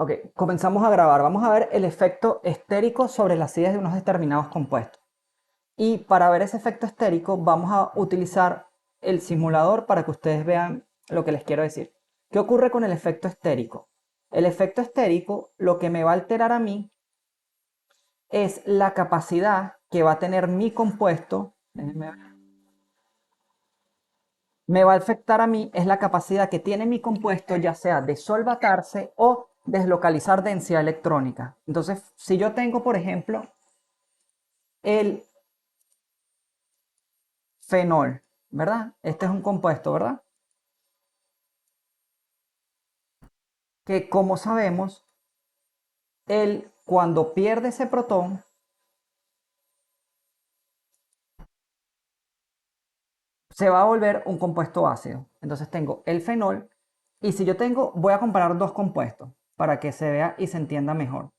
Ok, comenzamos a grabar. Vamos a ver el efecto estérico sobre la acidez de unos determinados compuestos. Y para ver ese efecto estérico vamos a utilizar el simulador para que ustedes vean lo que les quiero decir. ¿Qué ocurre con el efecto estérico? El efecto estérico lo que me va a alterar a mí es la capacidad que va a tener mi compuesto. Me va a afectar a mí es la capacidad que tiene mi compuesto, ya sea de solvatarse o deslocalizar densidad electrónica. Entonces, si yo tengo, por ejemplo, el fenol, ¿verdad? Este es un compuesto, ¿verdad? Que como sabemos, él cuando pierde ese protón, se va a volver un compuesto ácido. Entonces tengo el fenol y si yo tengo, voy a comparar dos compuestos para que se vea y se entienda mejor.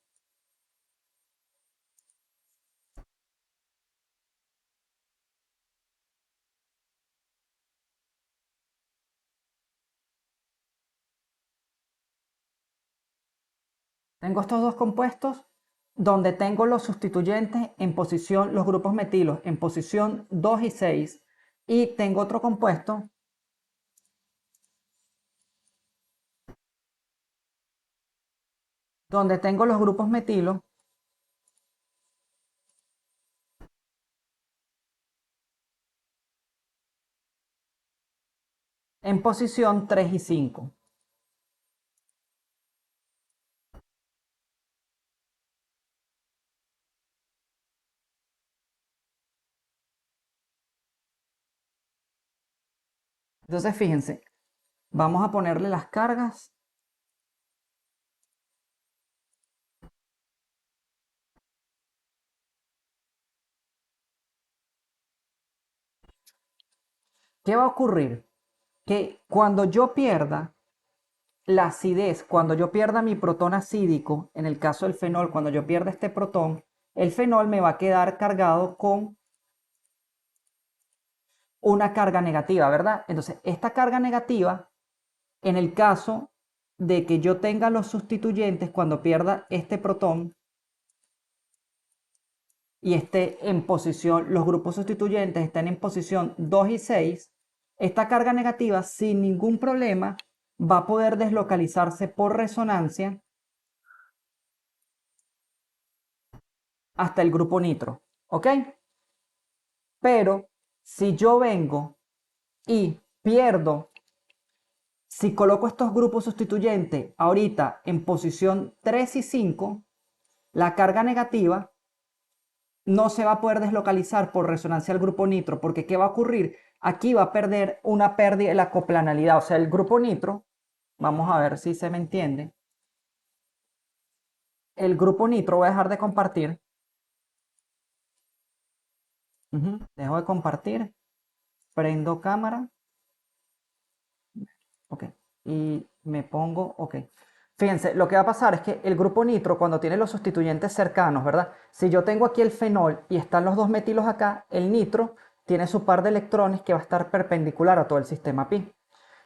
Tengo estos dos compuestos donde tengo los sustituyentes en posición, los grupos metilos en posición 2 y 6 y tengo otro compuesto donde tengo los grupos metilos en posición 3 y 5. Entonces fíjense, vamos a ponerle las cargas. ¿Qué va a ocurrir? Que cuando yo pierda la acidez, cuando yo pierda mi protón acídico, en el caso del fenol, cuando yo pierda este protón, el fenol me va a quedar cargado con una carga negativa, ¿verdad? Entonces, esta carga negativa, en el caso de que yo tenga los sustituyentes, cuando pierda este protón y esté en posición, los grupos sustituyentes estén en posición 2 y 6, esta carga negativa sin ningún problema va a poder deslocalizarse por resonancia hasta el grupo nitro, ¿ok? Pero si yo vengo y pierdo, si coloco estos grupos sustituyentes ahorita en posición 3 y 5, la carga negativa no se va a poder deslocalizar por resonancia al grupo nitro, porque ¿qué va a ocurrir? Aquí va a perder una pérdida de la coplanalidad, o sea, el grupo nitro, vamos a ver si se me entiende, el grupo nitro va a dejar de compartir, dejo de compartir, prendo cámara, ok, y me pongo, ok. Fíjense, lo que va a pasar es que el grupo nitro, cuando tiene los sustituyentes cercanos, ¿verdad? Si yo tengo aquí el fenol y están los dos metilos acá, el nitro tiene su par de electrones que va a estar perpendicular a todo el sistema pi.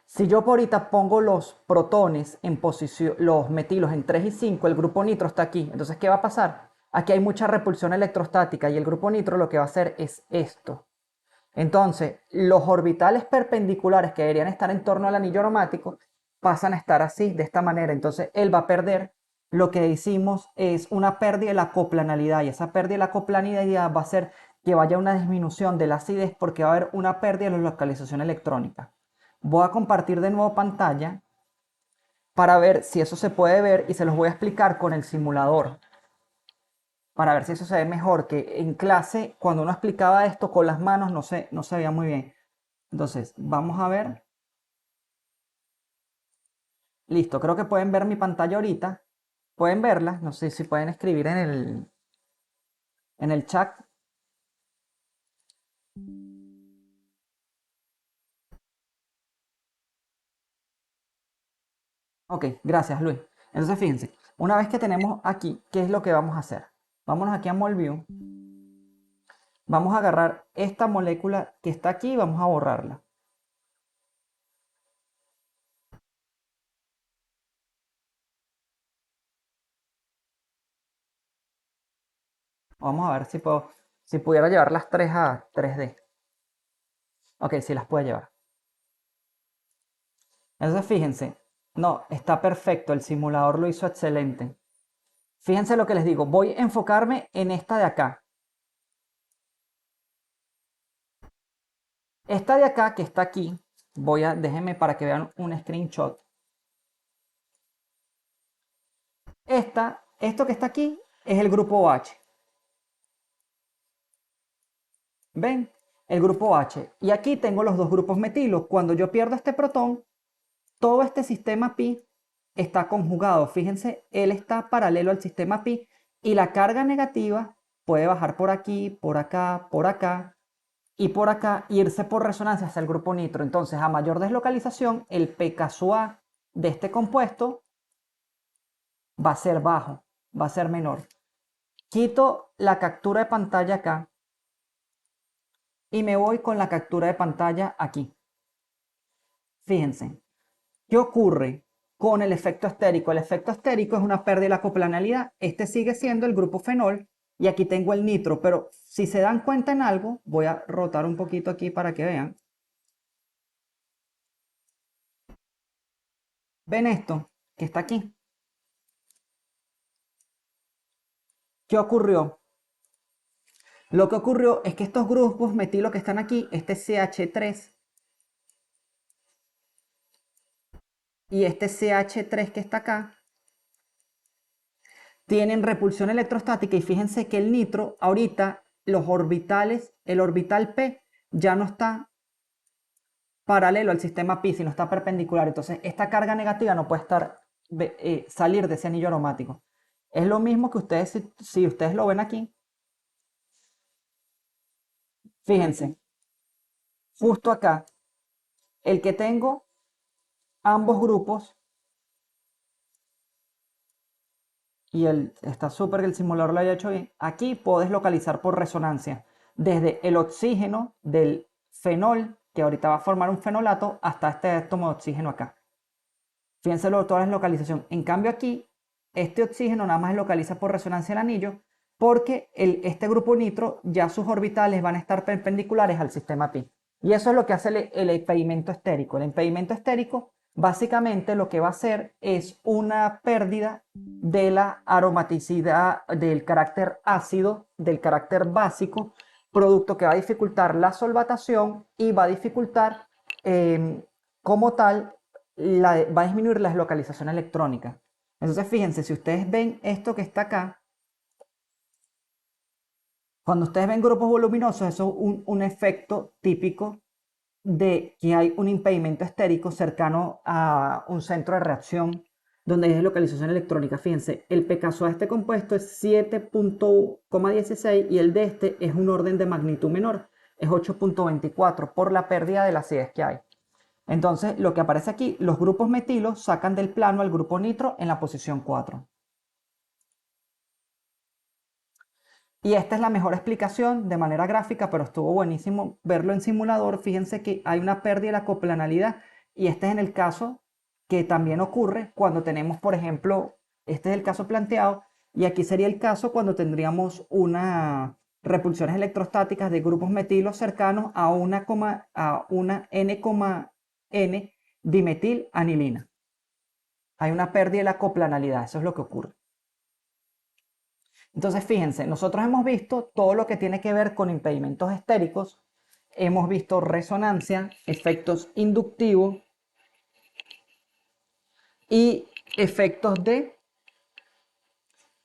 Si yo por ahorita pongo los protones en posición, los metilos en 3 y 5, el grupo nitro está aquí. Entonces, ¿qué va a pasar? Aquí hay mucha repulsión electrostática y el grupo nitro lo que va a hacer es esto. Entonces, los orbitales perpendiculares que deberían estar en torno al anillo aromático pasan a estar así, de esta manera. Entonces, él va a perder, lo que decimos es una pérdida de la coplanalidad, y esa pérdida de la coplanalidad va a hacer que vaya una disminución de la acidez porque va a haber una pérdida de la localización electrónica. Voy a compartir de nuevo pantalla para ver si eso se puede ver y se los voy a explicar con el simulador para ver si eso se ve mejor, que en clase cuando uno explicaba esto con las manos no se veía muy bien. Entonces, vamos a ver. Listo, creo que pueden ver mi pantalla ahorita. Pueden verla, no sé si pueden escribir en el chat. Ok, gracias Luis. Entonces, fíjense, una vez que tenemos aquí, ¿qué es lo que vamos a hacer? Vámonos aquí a Molview. Vamos a agarrar esta molécula que está aquí y vamos a borrarla. Vamos a ver si puedo, si pudiera llevar las tres a 3D. Ok, sí las puede llevar. Entonces fíjense, no, está perfecto, el simulador lo hizo excelente. Fíjense lo que les digo, voy a enfocarme en esta de acá. Esta de acá que está aquí, déjenme para que vean un screenshot. Esto que está aquí es el grupo H. ¿Ven? El grupo H. Y aquí tengo los dos grupos metilo. Cuando yo pierdo este protón, todo este sistema pi está conjugado. Fíjense, él está paralelo al sistema pi y la carga negativa puede bajar por aquí, por acá y por acá, e irse por resonancia hacia el grupo nitro. Entonces, a mayor deslocalización, el pKa de este compuesto va a ser bajo, va a ser menor. Quito la captura de pantalla acá y me voy con la captura de pantalla aquí. Fíjense, ¿qué ocurre con el efecto estérico? El efecto estérico es una pérdida de la coplanalidad. Este sigue siendo el grupo fenol y aquí tengo el nitro, pero si se dan cuenta en algo, voy a rotar un poquito aquí para que vean. ¿Ven esto que está aquí? ¿Qué ocurrió? Lo que ocurrió es que estos grupos metilo que están aquí, este CH3 y este CH3 que está acá, tienen repulsión electrostática y fíjense que el nitro, ahorita los orbitales, el orbital P ya no está paralelo al sistema pi, sino está perpendicular. Entonces esta carga negativa no puede salir de ese anillo aromático. Es lo mismo que ustedes, si ustedes lo ven aquí, fíjense, justo acá, el que tengo ambos grupos, y está súper que el simulador lo haya hecho bien, aquí puedes localizar por resonancia, desde el oxígeno del fenol, que ahorita va a formar un fenolato, hasta este átomo de oxígeno acá. Fíjense toda la localización. En cambio aquí, este oxígeno nada más localiza por resonancia el anillo, porque este grupo nitro, ya sus orbitales van a estar perpendiculares al sistema pi. Y eso es lo que hace el impedimento estérico. El impedimento estérico básicamente lo que va a hacer es una pérdida de la aromaticidad, del carácter ácido, del carácter básico, producto que va a dificultar la solvatación y va a dificultar como tal, va a disminuir la deslocalización electrónica. Entonces fíjense, si ustedes ven esto que está acá, cuando ustedes ven grupos voluminosos, eso es un efecto típico de que hay un impedimento estérico cercano a un centro de reacción donde hay deslocalización electrónica. Fíjense, el pKa de este compuesto es 7,16 y el de este es un orden de magnitud menor, es 8,24 por la pérdida de la acidez que hay. Entonces, lo que aparece aquí, los grupos metilos sacan del plano al grupo nitro en la posición 4. Y esta es la mejor explicación de manera gráfica, pero estuvo buenísimo verlo en simulador. Fíjense que hay una pérdida de la coplanalidad y este es en el caso que también ocurre cuando tenemos, por ejemplo, este es el caso planteado y aquí sería el caso cuando tendríamos una repulsiones electrostáticas de grupos metilos cercanos a una N, dimetilanilina. Hay una pérdida de la coplanalidad, eso es lo que ocurre. Entonces, fíjense, nosotros hemos visto todo lo que tiene que ver con impedimentos estéricos, hemos visto resonancia, efectos inductivos y efectos de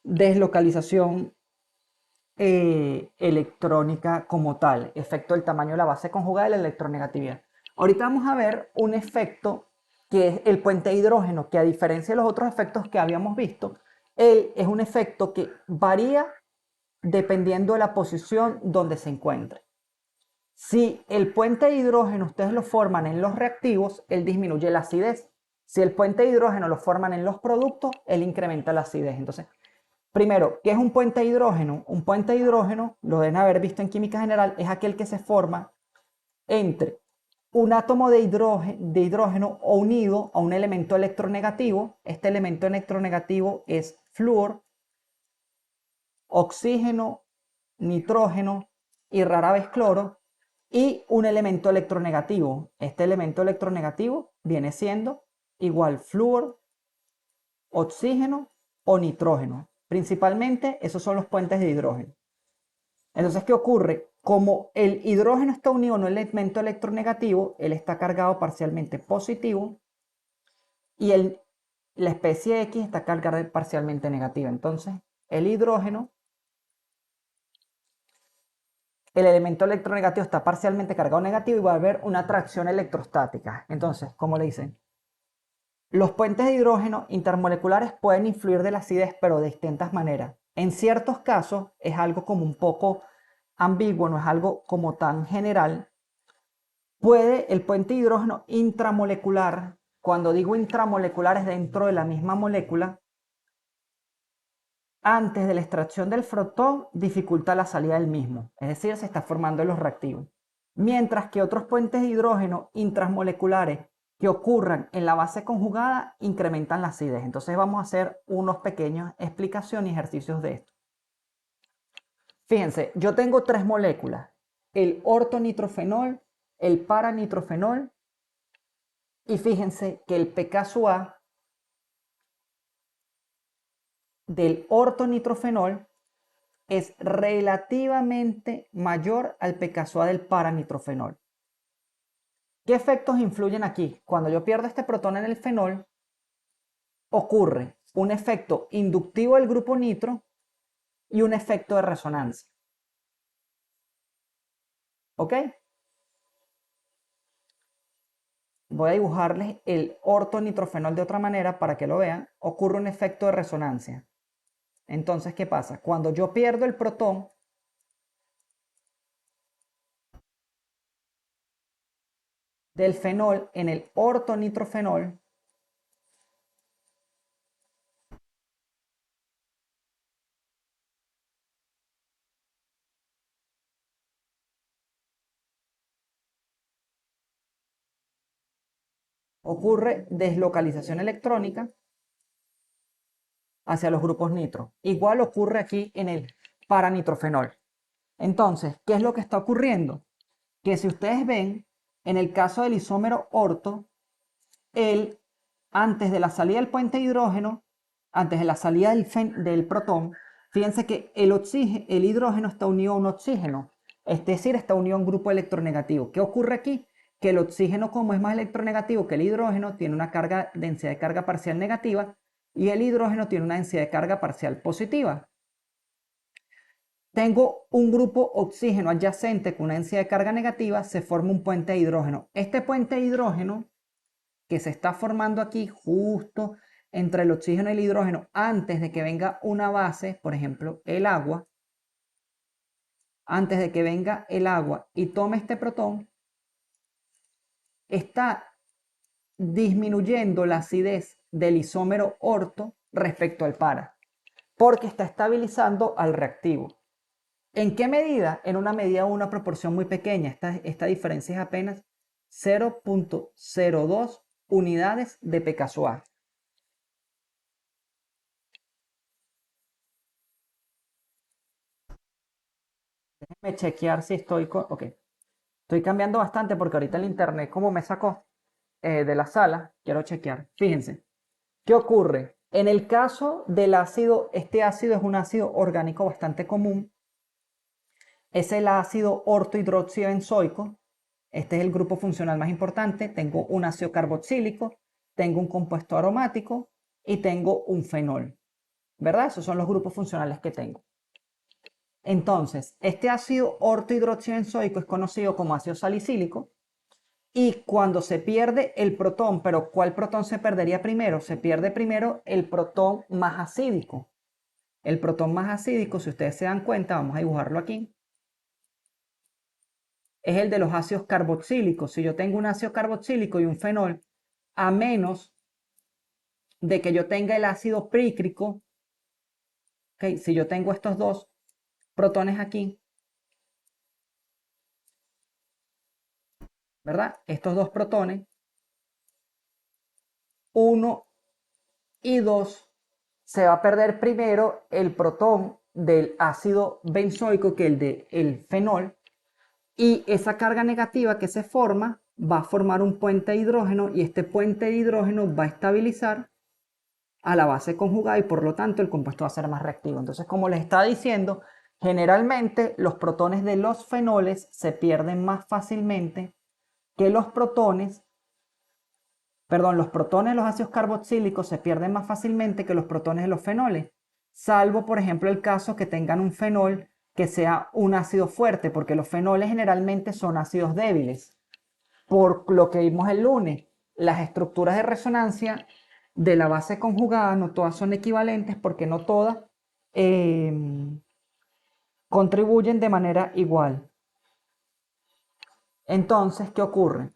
deslocalización electrónica como tal, efecto del tamaño de la base conjugada y la electronegatividad. Ahorita vamos a ver un efecto que es el puente de hidrógeno, que a diferencia de los otros efectos que habíamos visto, él es un efecto que varía dependiendo de la posición donde se encuentre. Si el puente de hidrógeno ustedes lo forman en los reactivos, él disminuye la acidez. Si el puente de hidrógeno lo forman en los productos, él incrementa la acidez. Entonces, primero, ¿qué es un puente de hidrógeno? Un puente de hidrógeno, lo deben haber visto en química general, es aquel que se forma entre un átomo de hidrógeno unido a un elemento electronegativo. Este elemento electronegativo es flúor, oxígeno nitrógeno y rara vez cloro, y un elemento electronegativo. Este elemento electronegativo viene siendo igual flúor, oxígeno o nitrógeno. Principalmente esos son los puentes de hidrógeno. Entonces, ¿qué ocurre? Como el hidrógeno está unido a un elemento electronegativo, él está cargado parcialmente positivo y la especie X está cargada parcialmente negativa. Entonces, el hidrógeno, el elemento electronegativo está parcialmente cargado negativo y va a haber una atracción electrostática. Entonces, ¿cómo le dicen? Los puentes de hidrógeno intermoleculares pueden influir de la acidez, pero de distintas maneras. En ciertos casos es algo como un poco ambiguo, no es algo como tan general. Puede el puente de hidrógeno intramolecular, cuando digo intramolecular es dentro de la misma molécula, antes de la extracción del protón dificulta la salida del mismo, es decir, se está formando los reactivos. Mientras que otros puentes de hidrógeno intramoleculares que ocurran en la base conjugada incrementan la acidez. Entonces vamos a hacer unos pequeños explicaciones y ejercicios de esto. Fíjense, yo tengo tres moléculas, el ortonitrofenol, el paranitrofenol, y fíjense que el pKa del ortonitrofenol es relativamente mayor al pKa del paranitrofenol. ¿Qué efectos influyen aquí? Cuando yo pierdo este protón en el fenol, ocurre un efecto inductivo del grupo nitro y un efecto de resonancia. ¿Ok? Voy a dibujarles el ortonitrofenol de otra manera para que lo vean. Ocurre un efecto de resonancia. Entonces, ¿qué pasa? Cuando yo pierdo el protón del fenol en el ortonitrofenol, ocurre deslocalización electrónica hacia los grupos nitro. Igual ocurre aquí en el paranitrofenol. Entonces, ¿qué es lo que está ocurriendo? Que si ustedes ven, en el caso del isómero orto, él, antes de la salida del puente de hidrógeno, antes de la salida del protón, fíjense que el hidrógeno está unido a un oxígeno, es decir, está unido a un grupo electronegativo. ¿Qué ocurre aquí? Que el oxígeno, como es más electronegativo que el hidrógeno, tiene una densidad de carga parcial negativa y el hidrógeno tiene una densidad de carga parcial positiva. Tengo un grupo oxígeno adyacente con una densidad de carga negativa, se forma un puente de hidrógeno. Este puente de hidrógeno que se está formando aquí justo entre el oxígeno y el hidrógeno antes de que venga una base, por ejemplo, el agua, antes de que venga el agua y tome este protón, está disminuyendo la acidez del isómero orto respecto al para, porque está estabilizando al reactivo. ¿En qué medida? En una medida o una proporción muy pequeña. Esta diferencia es apenas 0.02 unidades de pKa. Déjenme chequear si estoy con... Ok, estoy cambiando bastante porque ahorita el internet como me sacó de la sala, quiero chequear. Fíjense, ¿qué ocurre? En el caso del ácido, este ácido es un ácido orgánico bastante común. Es el ácido ortohidroxibenzoico. Este es el grupo funcional más importante. Tengo un ácido carboxílico, tengo un compuesto aromático y tengo un fenol. ¿Verdad? Esos son los grupos funcionales que tengo. Entonces, este ácido ortohidroxibenzoico es conocido como ácido salicílico y cuando se pierde el protón, pero ¿cuál protón se perdería primero? Se pierde primero el protón más acídico. El protón más acídico, si ustedes se dan cuenta, vamos a dibujarlo aquí, es el de los ácidos carboxílicos. Si yo tengo un ácido carboxílico y un fenol, a menos de que yo tenga el ácido prícrico, ¿okay? Si yo tengo estos dos protones aquí, ¿verdad? Estos dos protones, 1 y 2, se va a perder primero el protón del ácido benzoico que el del fenol, y esa carga negativa que se forma va a formar un puente de hidrógeno, y este puente de hidrógeno va a estabilizar a la base conjugada y por lo tanto el compuesto va a ser más reactivo. Entonces, como les estaba diciendo, generalmente los protones de los fenoles se pierden más fácilmente que los protones, perdón, los protones de los ácidos carboxílicos se pierden más fácilmente que los protones de los fenoles, salvo por ejemplo el caso que tengan un fenol que sea un ácido fuerte, porque los fenoles generalmente son ácidos débiles. Por lo que vimos el lunes, las estructuras de resonancia de la base conjugada no todas son equivalentes, porque no todas contribuyen de manera igual. Entonces, ¿qué ocurre?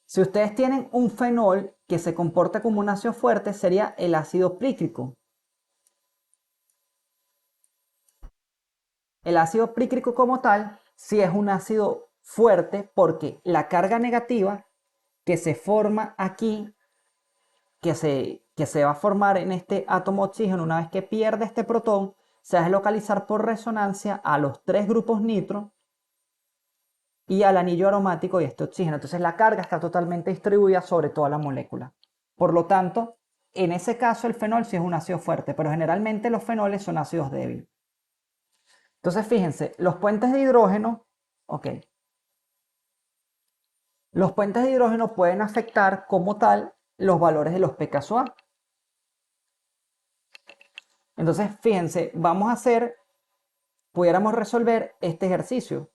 Si ustedes tienen un fenol que se comporta como un ácido fuerte, sería el ácido prícrico. El ácido prícrico como tal sí es un ácido fuerte, porque la carga negativa que se forma aquí, que se va a formar en este átomo oxígeno una vez que pierde este protón, se va a localizar por resonancia a los tres grupos nitro y al anillo aromático de este oxígeno. Entonces la carga está totalmente distribuida sobre toda la molécula. Por lo tanto, en ese caso el fenol sí es un ácido fuerte, pero generalmente los fenoles son ácidos débiles. Entonces fíjense, los puentes de hidrógeno, ok, los puentes de hidrógeno pueden afectar como tal los valores de los pKa. Entonces fíjense, vamos a hacer, pudiéramos resolver este ejercicio,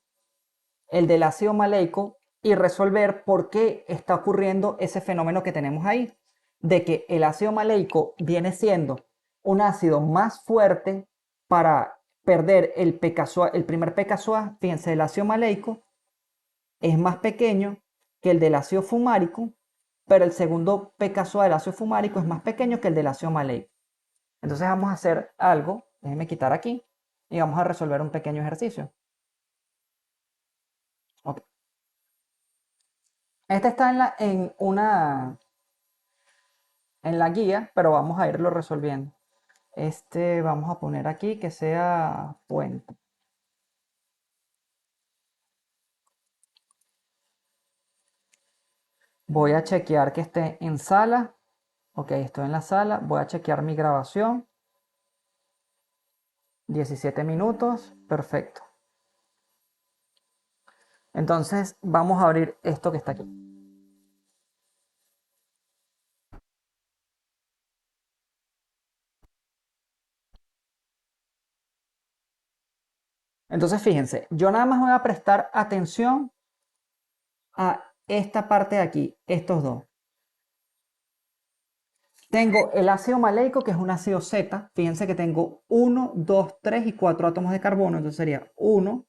el del ácido maleico, y resolver por qué está ocurriendo ese fenómeno que tenemos ahí, de que el ácido maleico viene siendo un ácido más fuerte para perder el pKa, el primer pKa. Fíjense, el ácido maleico es más pequeño que el del ácido fumárico, pero el segundo pKa del ácido fumárico es más pequeño que el del ácido maleico. Entonces vamos a hacer algo, déjenme quitar aquí, y vamos a resolver un pequeño ejercicio. Okay. Este está en la guía, pero vamos a irlo resolviendo. Este vamos a poner aquí que sea puente. Voy a chequear que esté en sala. Ok, estoy en la sala. Voy a chequear mi grabación. 17 minutos. Perfecto. Entonces vamos a abrir esto que está aquí. Entonces fíjense, yo nada más voy a prestar atención a esta parte de aquí, estos dos. Tengo el ácido maleico, que es un ácido Z. Fíjense que tengo 1, 2, 3 y 4 átomos de carbono. Entonces sería 1,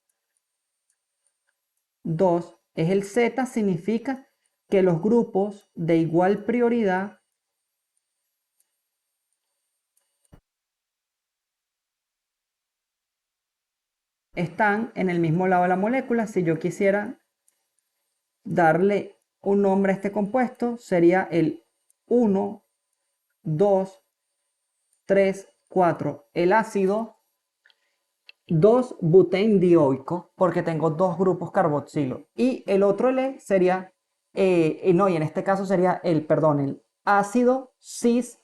2. Es el Z, significa que los grupos de igual prioridad están en el mismo lado de la molécula. Si yo quisiera darle un nombre a este compuesto, sería el 1, 2, 3, 4. El ácido 2-butendioico, porque tengo dos grupos carboxilo. Y el otro L sería, no, y en este caso sería el ácido cis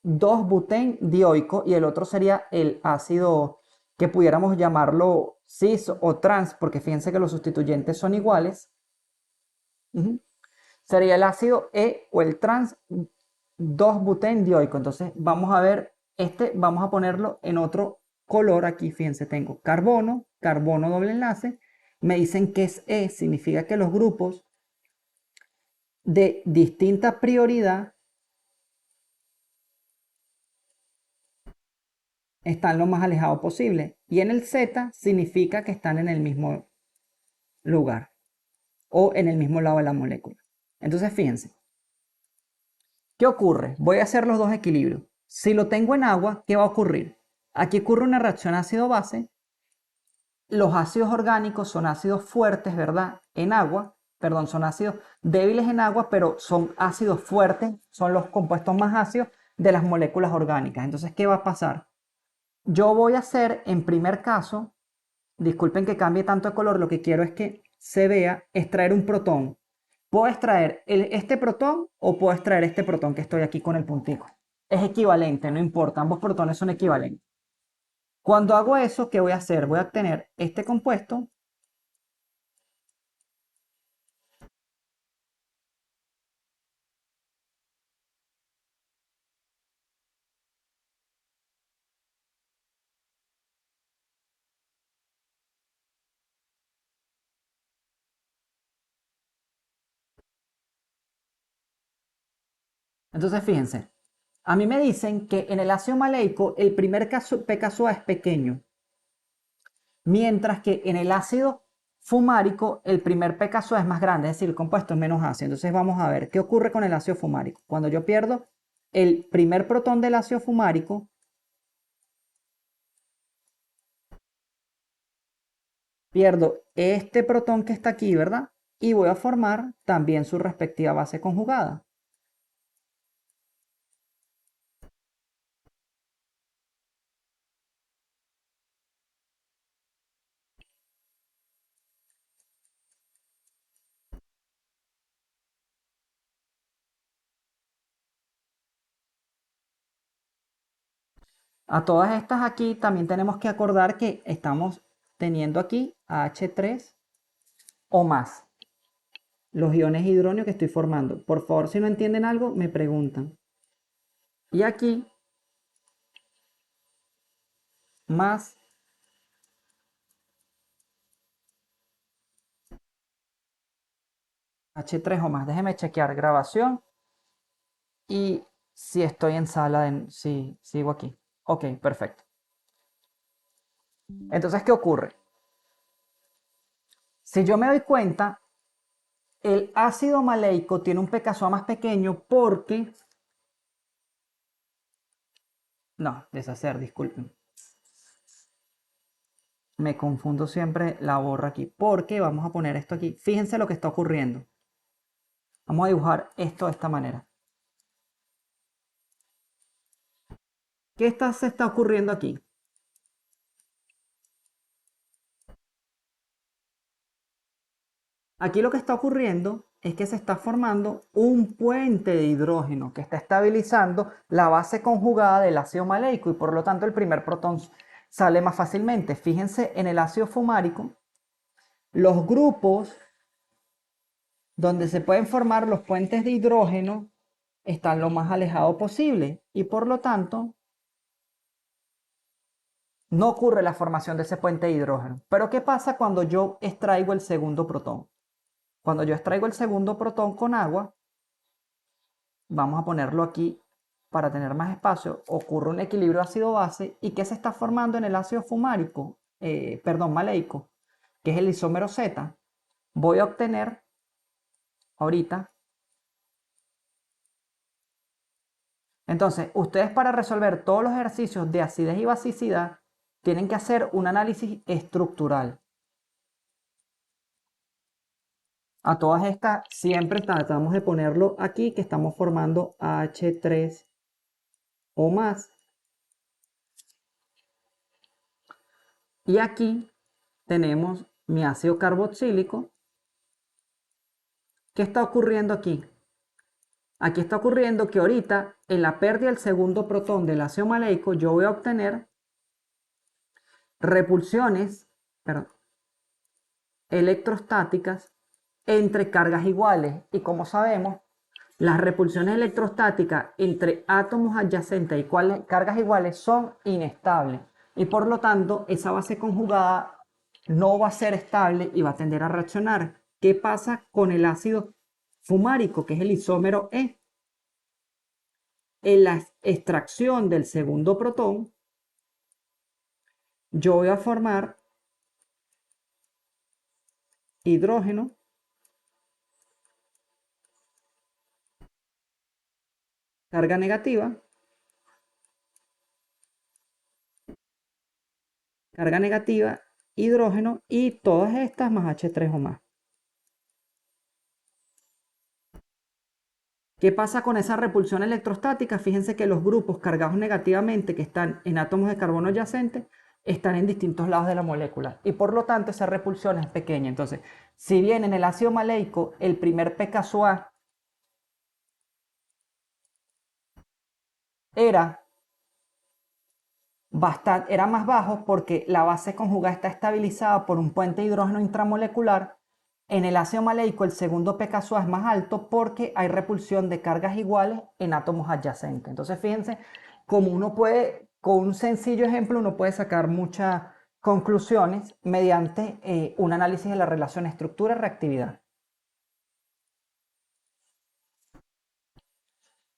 2-butendioico, y el otro sería el ácido que pudiéramos llamarlo cis o trans, porque fíjense que los sustituyentes son iguales. Sería el ácido E o el trans 2-butendioico. Entonces vamos a ver, vamos a ponerlo en otro color. Aquí fíjense, tengo carbono, carbono doble enlace. Me dicen que es E, significa que los grupos de distinta prioridad están lo más alejados posible. Y en el Z significa que están en el mismo lugar o en el mismo lado de la molécula. Entonces fíjense, ¿qué ocurre? Voy a hacer los dos equilibrios. Si lo tengo en agua, ¿qué va a ocurrir? Aquí ocurre una reacción ácido-base. Los ácidos orgánicos son ácidos fuertes, ¿verdad? En agua. perdón, son ácidos débiles en agua, pero son ácidos fuertes, son los compuestos más ácidos de las moléculas orgánicas. Entonces, ¿qué va a pasar? Yo voy a hacer, en primer caso, disculpen que cambie tanto de color, lo que quiero es que se vea extraer un protón. Puedo extraer este protón o puedo extraer este protón que estoy aquí con el puntico. Es equivalente, no importa, ambos protones son equivalentes. Cuando hago eso, ¿qué voy a hacer? Voy a obtener este compuesto. Entonces, fíjense, a mí me dicen que en el ácido maleico el primer pKa es pequeño, mientras que en el ácido fumárico el primer pKa es más grande, es decir, el compuesto es menos ácido. Entonces vamos a ver qué ocurre con el ácido fumárico. Cuando yo pierdo el primer protón del ácido fumárico, pierdo este protón que está aquí, ¿verdad? Y voy a formar también su respectiva base conjugada. A todas estas aquí también tenemos que acordar que estamos teniendo aquí H3 o más, los iones hidróneo que estoy formando. Por favor, si no entienden algo, me preguntan. Y aquí, más H3 o más. Déjeme chequear grabación y si estoy en sala, si sigo aquí. Ok, perfecto. Entonces, ¿qué ocurre? Si yo me doy cuenta, el ácido maleico tiene un pKa más pequeño porque... No, deshacer, disculpen. Me confundo siempre la borra aquí. Porque vamos a poner esto aquí. Fíjense lo que está ocurriendo. Vamos a dibujar esto de esta manera. Se está ocurriendo aquí? Aquí lo que está ocurriendo es que se está formando un puente de hidrógeno que está estabilizando la base conjugada del ácido maleico y por lo tanto el primer protón sale más fácilmente. Fíjense en el ácido fumárico, los grupos donde se pueden formar los puentes de hidrógeno están lo más alejado posible y por lo tanto no ocurre la formación de ese puente de hidrógeno. Pero ¿qué pasa cuando yo extraigo el segundo protón? Cuando yo extraigo el segundo protón con agua, vamos a ponerlo aquí para tener más espacio, ocurre un equilibrio ácido-base. ¿Y qué se está formando en el ácido fumárico? Perdón, maleico, que es el isómero Z. Voy a obtener ahorita. Entonces, ustedes para resolver todos los ejercicios de acidez y basicidad tienen que hacer un análisis estructural. A todas estas siempre tratamos de ponerlo aquí que estamos formando H3 o más. Y aquí tenemos mi ácido carboxílico. ¿Qué está ocurriendo aquí? Aquí está ocurriendo que ahorita en la pérdida del segundo protón del ácido maleico yo voy a obtener repulsiones, perdón, electrostáticas entre cargas iguales. Y como sabemos, las repulsiones electrostáticas entre átomos adyacentes y cargas iguales son inestables. Y por lo tanto, esa base conjugada no va a ser estable y va a tender a reaccionar. ¿Qué pasa con el ácido fumárico, que es el isómero E? En la extracción del segundo protón, yo voy a formar hidrógeno, carga negativa, hidrógeno y todas estas más H3 o más. ¿Qué pasa con esa repulsión electrostática? Fíjense que los grupos cargados negativamente que están en átomos de carbono adyacentes están en distintos lados de la molécula y por lo tanto esa repulsión es pequeña. Entonces, si bien en el ácido maleico el primer pKa era era más bajo porque la base conjugada está estabilizada por un puente de hidrógeno intramolecular. En el ácido maleico el segundo pKa es más alto porque hay repulsión de cargas iguales en átomos adyacentes. Entonces fíjense, como uno puede, con un sencillo ejemplo, uno puede sacar muchas conclusiones mediante un análisis de la relación estructura-reactividad.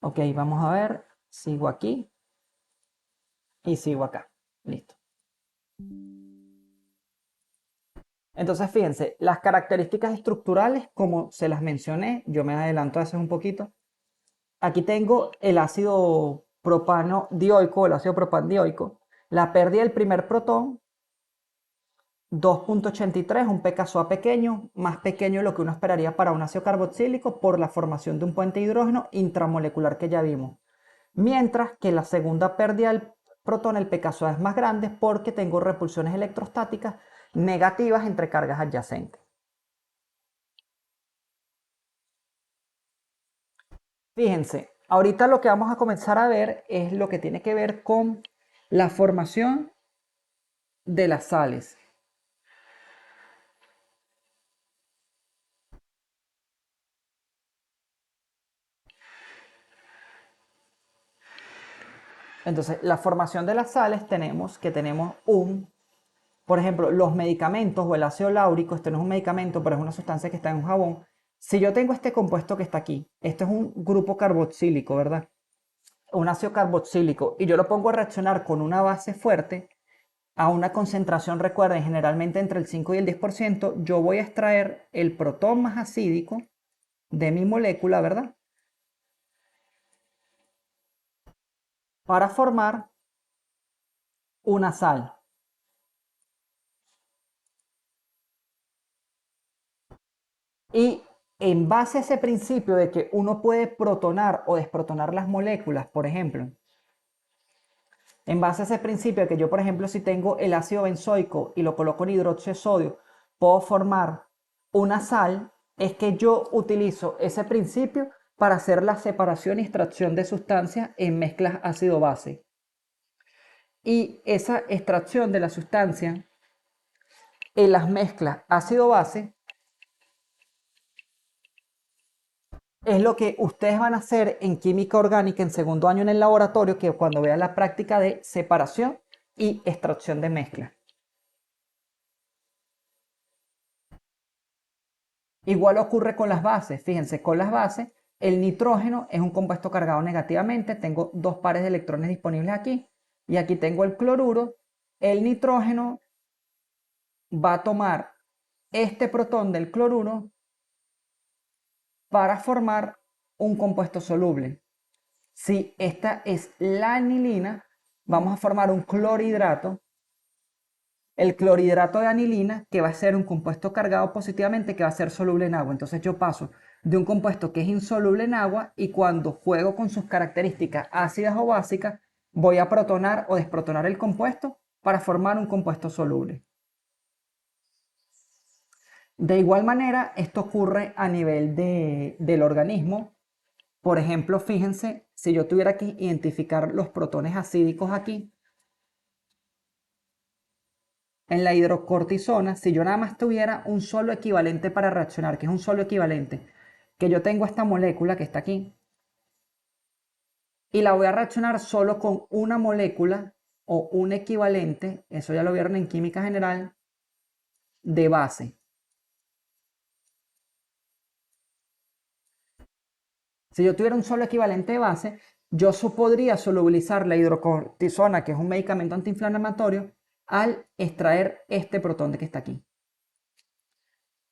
Ok, vamos a ver, sigo aquí y sigo acá. Listo. Entonces, fíjense, las características estructurales, como se las mencioné, yo me adelanto a veces un poquito. Aquí tengo el ácido propano dioico, el ácido propandioico. La pérdida del primer protón, 2,83, un pKa pequeño, más pequeño de lo que uno esperaría para un ácido carboxílico por la formación de un puente de hidrógeno intramolecular que ya vimos. Mientras que la segunda pérdida del protón, el pKa es más grande porque tengo repulsiones electrostáticas negativas entre cargas adyacentes. Fíjense, ahorita lo que vamos a comenzar a ver es lo que tiene que ver con la formación de las sales. Entonces, la formación de las sales tenemos por ejemplo, los medicamentos o el ácido láurico, este no es un medicamento, pero es una sustancia que está en un jabón. Si yo tengo este compuesto que está aquí, esto es un grupo carboxílico, ¿verdad? Un ácido carboxílico, y yo lo pongo a reaccionar con una base fuerte, a una concentración, recuerden, generalmente entre el 5 y el 10%, yo voy a extraer el protón más acídico de mi molécula, ¿verdad? Para formar una sal. Y en base a ese principio de que uno puede protonar o desprotonar las moléculas, por ejemplo, en base a ese principio de que yo, por ejemplo, si tengo el ácido benzoico y lo coloco en hidróxido de sodio, puedo formar una sal, es que yo utilizo ese principio para hacer la separación y extracción de sustancias en mezclas ácido-base. Y esa extracción de la sustancia en las mezclas ácido-base es lo que ustedes van a hacer en química orgánica en segundo año en el laboratorio, que cuando vean la práctica de separación y extracción de mezcla. Igual ocurre con las bases. Fíjense, con las bases, el nitrógeno es un compuesto cargado negativamente. Tengo dos pares de electrones disponibles aquí. Y aquí tengo el cloruro. El nitrógeno va a tomar este protón del cloruro para formar un compuesto soluble. Si esta es la anilina, vamos a formar un clorhidrato. El clorhidrato de anilina, que va a ser un compuesto cargado positivamente, que va a ser soluble en agua. Entonces yo paso de un compuesto que es insoluble en agua y cuando juego con sus características ácidas o básicas, voy a protonar o desprotonar el compuesto para formar un compuesto soluble. De igual manera, esto ocurre a nivel del organismo. Por ejemplo, fíjense, si yo tuviera que identificar los protones acídicos aquí, en la hidrocortisona, si yo nada más tuviera un solo equivalente para reaccionar, que es un solo equivalente, que yo tengo esta molécula que está aquí, y la voy a reaccionar solo con una molécula o un equivalente, eso ya lo vieron en química general, de base. Si yo tuviera un solo equivalente de base, yo podría solubilizar la hidrocortisona, que es un medicamento antiinflamatorio, al extraer este protón de que está aquí.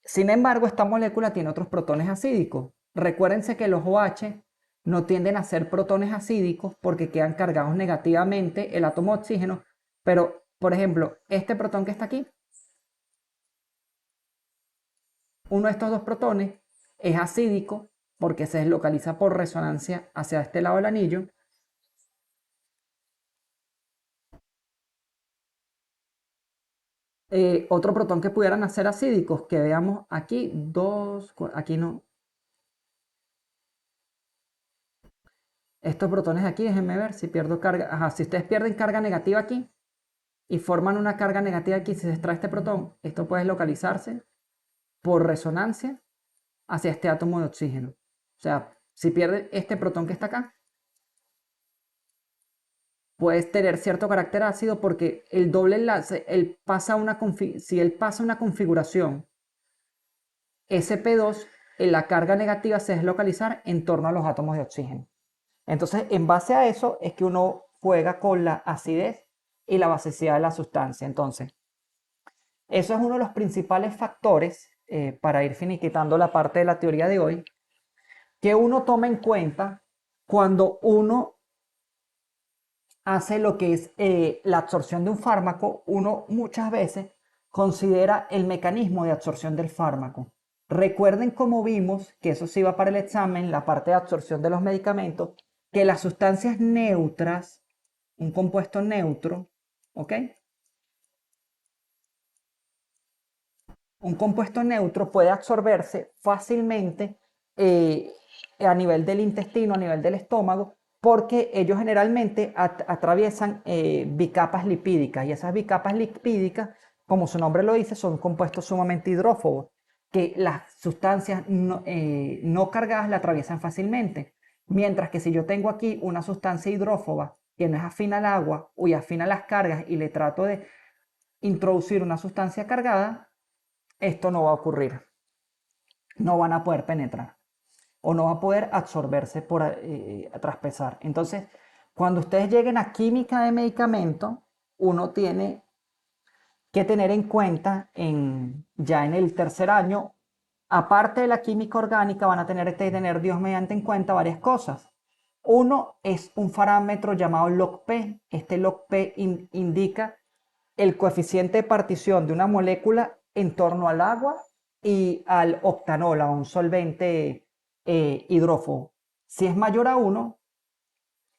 Sin embargo, esta molécula tiene otros protones acídicos. Recuérdense que los OH no tienden a ser protones acídicos porque quedan cargados negativamente el átomo de oxígeno, pero, por ejemplo, este protón que está aquí, uno de estos dos protones es acídico porque se deslocaliza por resonancia hacia este lado del anillo. Otro protón que pudieran hacer acídicos, que veamos aquí, aquí no. Estos protones de aquí, déjenme ver si pierdo carga. Ajá, si ustedes pierden carga negativa aquí y forman una carga negativa aquí, si se extrae este protón, esto puede localizarse por resonancia hacia este átomo de oxígeno. O sea, si pierde este protón que está acá, puede tener cierto carácter ácido porque el doble enlace, si él pasa una configuración sp2, la carga negativa se deslocalizar en torno a los átomos de oxígeno. Entonces, en base a eso es que uno juega con la acidez y la basicidad de la sustancia. Entonces, eso es uno de los principales factores para ir finiquitando la parte de la teoría de hoy, que uno toma en cuenta cuando uno hace lo que es la absorción de un fármaco. Uno muchas veces considera el mecanismo de absorción del fármaco. Recuerden cómo vimos, que eso sí va para el examen, la parte de absorción de los medicamentos, que las sustancias neutras, un compuesto neutro, ¿ok? Un compuesto neutro puede absorberse fácilmente eh, a nivel del intestino, a nivel del estómago, porque ellos generalmente atraviesan bicapas lipídicas, y esas bicapas lipídicas, como su nombre lo dice, son compuestos sumamente hidrófobos, que las sustancias no cargadas la atraviesan fácilmente. Mientras que si yo tengo aquí una sustancia hidrófoba que no es afín al agua o afín a las cargas y le trato de introducir una sustancia cargada, esto no va a ocurrir. No van a poder penetrar o no va a poder absorberse por traspasar. Entonces, cuando ustedes lleguen a química de medicamento, uno tiene que tener en cuenta ya en el tercer año, aparte de la química orgánica, van a tener que tener, Dios mediante, en cuenta varias cosas. Uno es un parámetro llamado log-P. Este log-P indica el coeficiente de partición de una molécula en torno al agua y al octanol, a un solvente hidrófobo. Si es mayor a 1,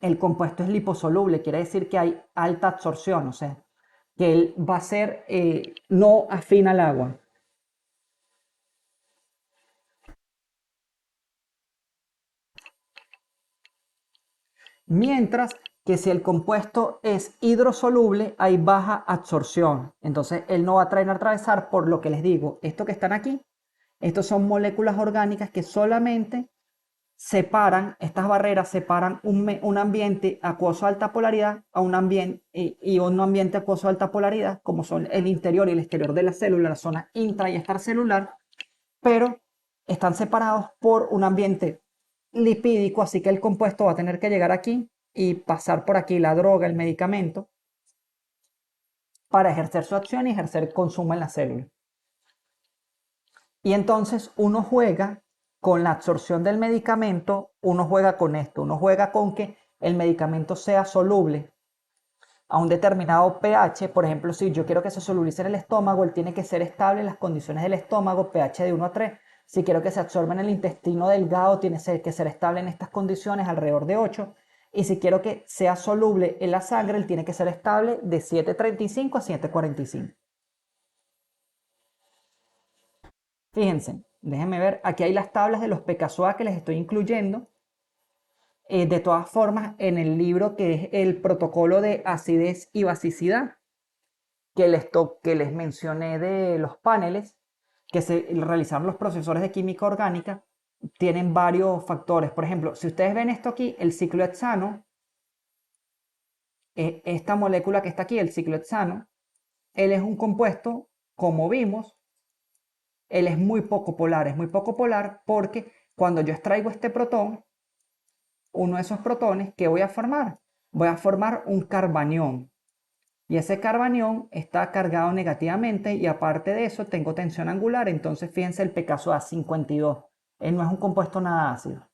el compuesto es liposoluble, quiere decir que hay alta absorción, o sea, que él va a ser no afín al agua. Mientras que si el compuesto es hidrosoluble, hay baja absorción. Entonces, él no va a atravesar, por lo que les digo, esto que están aquí, estos son moléculas orgánicas que solamente separan, estas barreras separan un ambiente acuoso de alta polaridad a un ambiente, y un ambiente acuoso de alta polaridad, como son el interior y el exterior de la célula, la zona intra y extracelular, pero están separados por un ambiente lipídico, así que el compuesto va a tener que llegar aquí y pasar por aquí la droga, el medicamento, para ejercer su acción y ejercer consumo en la célula. Y entonces uno juega con la absorción del medicamento, uno juega con esto, uno juega con que el medicamento sea soluble a un determinado pH. Por ejemplo, si yo quiero que se solubilice en el estómago, él tiene que ser estable en las condiciones del estómago, pH de 1 a 3. Si quiero que se absorba en el intestino delgado, tiene que ser estable en estas condiciones, alrededor de 8. Y si quiero que sea soluble en la sangre, él tiene que ser estable de 7,35 a 7,45. Fíjense, déjenme ver, aquí hay las tablas de los pKa que les estoy incluyendo. De todas formas, en el libro que es el protocolo de acidez y basicidad, que les mencioné de los paneles, que se realizaron los profesores de química orgánica, tienen varios factores. Por ejemplo, si ustedes ven esto aquí, el ciclohexano, esta molécula que está aquí, el ciclohexano, él es un compuesto, como vimos, él es muy poco polar porque cuando yo extraigo este protón, uno de esos protones, ¿qué voy a formar? Voy a formar un carbanión. Y ese carbanión está cargado negativamente y aparte de eso tengo tensión angular. Entonces fíjense el pKa 52. Él no es un compuesto nada ácido.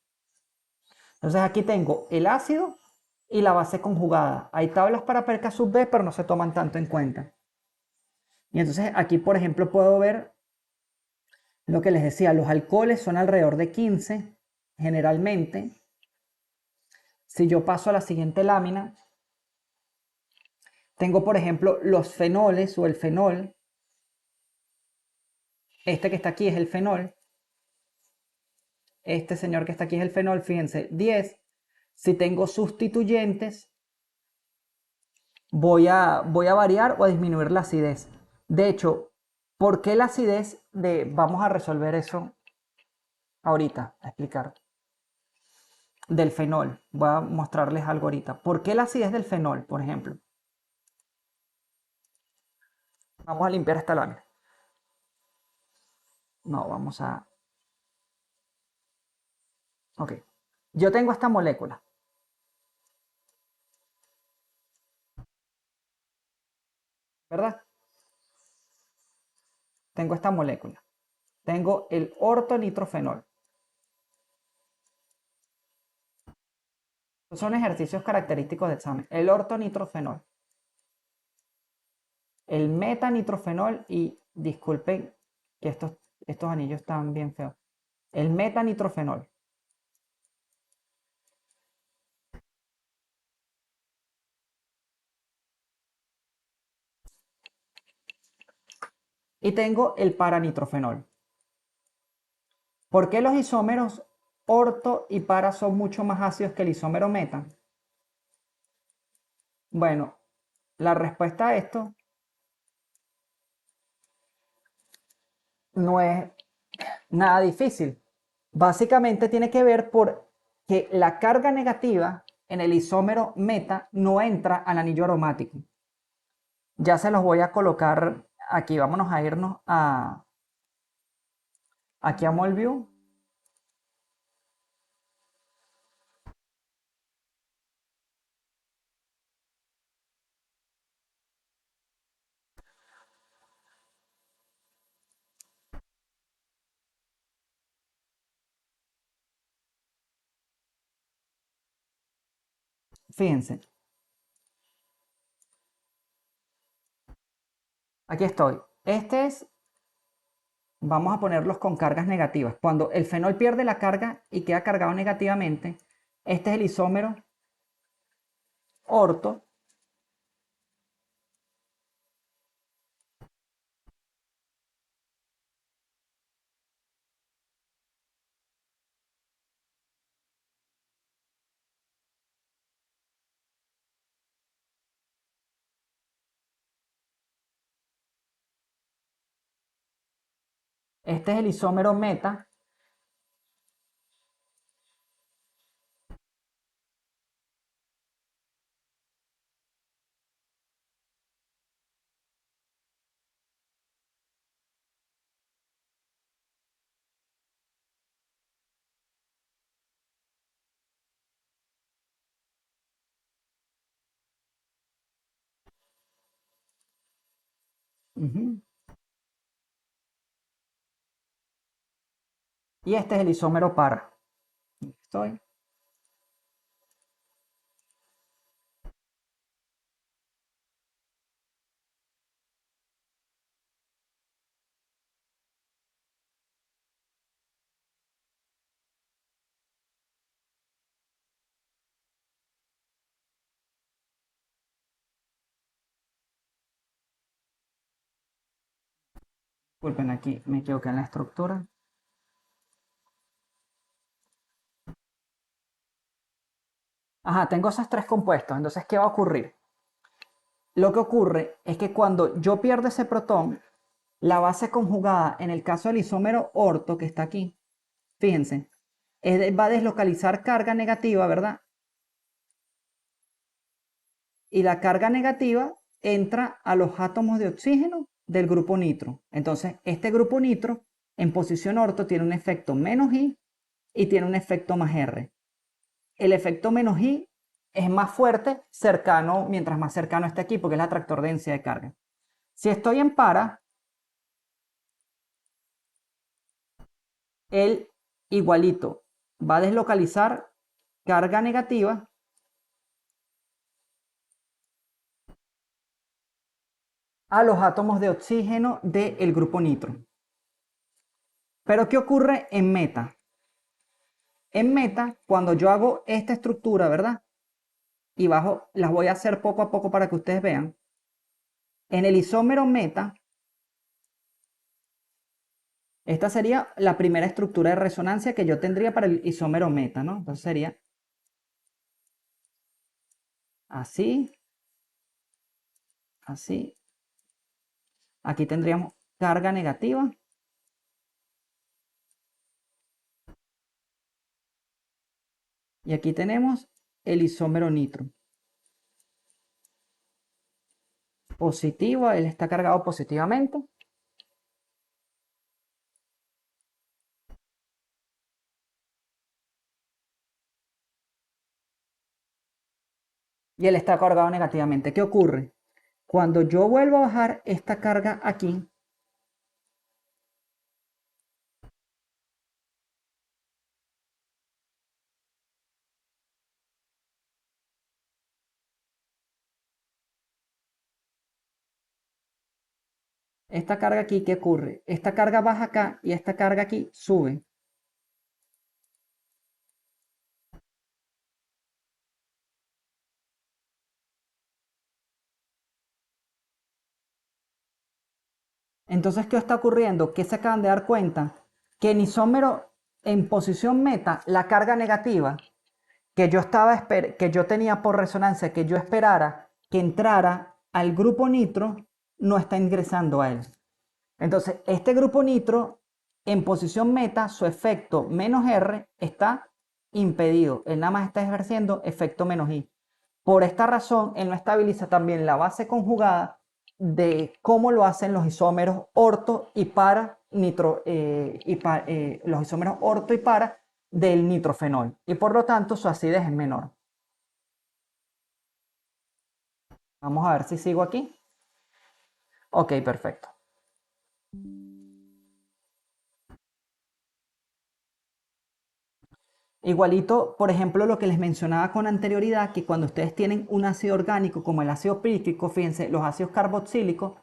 Entonces aquí tengo el ácido y la base conjugada. Hay tablas para pKa sub B, pero no se toman tanto en cuenta. Y entonces aquí, por ejemplo, puedo ver lo que les decía. Los alcoholes son alrededor de 15. generalmente, si yo paso a la siguiente lámina, tengo por ejemplo los fenoles o el fenol. Este que está aquí es el fenol. Este señor que está aquí es el fenol, fíjense, 10. Si tengo sustituyentes, voy a variar o a disminuir la acidez. De hecho, ¿por qué la acidez vamos a resolver eso ahorita, a explicar? Del fenol. Voy a mostrarles algo ahorita. ¿Por qué la acidez del fenol, por ejemplo? Vamos a limpiar esta lámina. No, vamos a... Ok. Yo tengo esta molécula. ¿Verdad? Tengo esta molécula. Tengo el ortonitrofenol. Son ejercicios característicos de examen. El ortonitrofenol, el metanitrofenol y disculpen que estos anillos están bien feos. El metanitrofenol. Y tengo el paranitrofenol. ¿Por qué los isómeros orto y para son mucho más ácidos que el isómero meta? Bueno, la respuesta a esto no es nada difícil. Básicamente tiene que ver por que la carga negativa en el isómero meta no entra al anillo aromático. Ya se los voy a colocar aquí. Vámonos a irnos aquí a Molview. Fíjense, aquí estoy. Vamos a ponerlos con cargas negativas. Cuando el fenol pierde la carga y queda cargado negativamente, este es el isómero orto. Este es el isómero meta. Ujú. Y este es el isómero para. Aquí estoy. Disculpen, aquí me equivoqué en la estructura. Ajá, tengo esos tres compuestos. Entonces, ¿qué va a ocurrir? Lo que ocurre es que cuando yo pierdo ese protón, la base conjugada, en el caso del isómero orto que está aquí, fíjense, va a deslocalizar carga negativa, ¿verdad? Y la carga negativa entra a los átomos de oxígeno del grupo nitro. Entonces, este grupo nitro en posición orto tiene un efecto menos I y tiene un efecto más R. El efecto menos I es más fuerte cercano, mientras más cercano esté aquí, porque es la atractor de densidad de carga. Si estoy en para, el igualito va a deslocalizar carga negativa a los átomos de oxígeno del grupo nitro. Pero ¿qué ocurre en meta? En meta, cuando yo hago esta estructura, ¿verdad? Y bajo, las voy a hacer poco a poco para que ustedes vean. En el isómero meta, esta sería la primera estructura de resonancia que yo tendría para el isómero meta, ¿no? Entonces sería así, así. Aquí tendríamos carga negativa. Y aquí tenemos el isómero nitro. Positivo, él está cargado positivamente. Y él está cargado negativamente. ¿Qué ocurre? Cuando yo vuelvo a bajar esta carga aquí, esta carga aquí, ¿qué ocurre? Esta carga baja acá y esta carga aquí sube. Entonces, ¿qué está ocurriendo? ¿Qué se acaban de dar cuenta? Que en isómero en posición meta, la carga negativa que yo tenía por resonancia, que yo esperara que entrara al grupo nitro, no está ingresando a él. Entonces, este grupo nitro en posición meta, su efecto menos R está impedido. Él nada más está ejerciendo efecto menos I. Por esta razón, él no estabiliza también la base conjugada de cómo lo hacen los isómeros orto y para nitro, los isómeros orto y para del nitrofenol. Y por lo tanto, su acidez es menor. Vamos a ver si sigo aquí. Ok, perfecto. Igualito, por ejemplo, lo que les mencionaba con anterioridad, que cuando ustedes tienen un ácido orgánico como el ácido pícrico, fíjense, los ácidos carboxílicos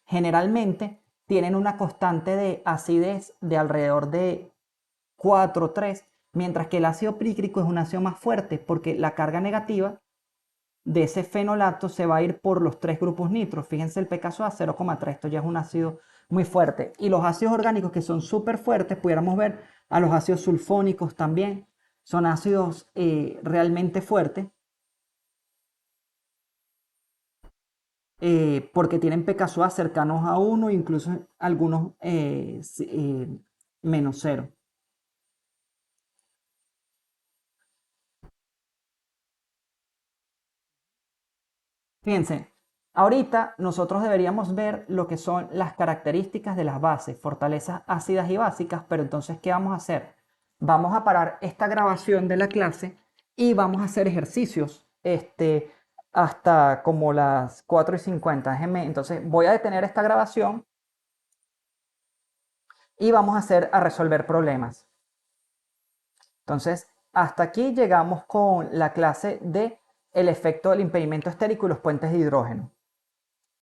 generalmente tienen una constante de acidez de alrededor de 4 o 3, mientras que el ácido pícrico es un ácido más fuerte porque la carga negativa de ese fenolato se va a ir por los tres grupos nitros. Fíjense el pKa 0,3, esto ya es un ácido muy fuerte. Y los ácidos orgánicos que son súper fuertes, pudiéramos ver a los ácidos sulfónicos también, son ácidos realmente fuertes porque tienen pKa cercanos a 1, incluso algunos menos 0. Fíjense, ahorita nosotros deberíamos ver lo que son las características de las bases, fortalezas ácidas y básicas, pero entonces, ¿qué vamos a hacer? Vamos a parar esta grabación de la clase y vamos a hacer ejercicios hasta como las 4:50. Entonces, voy a detener esta grabación y vamos a resolver problemas. Entonces, hasta aquí llegamos con la clase de el efecto del impedimento estérico y los puentes de hidrógeno.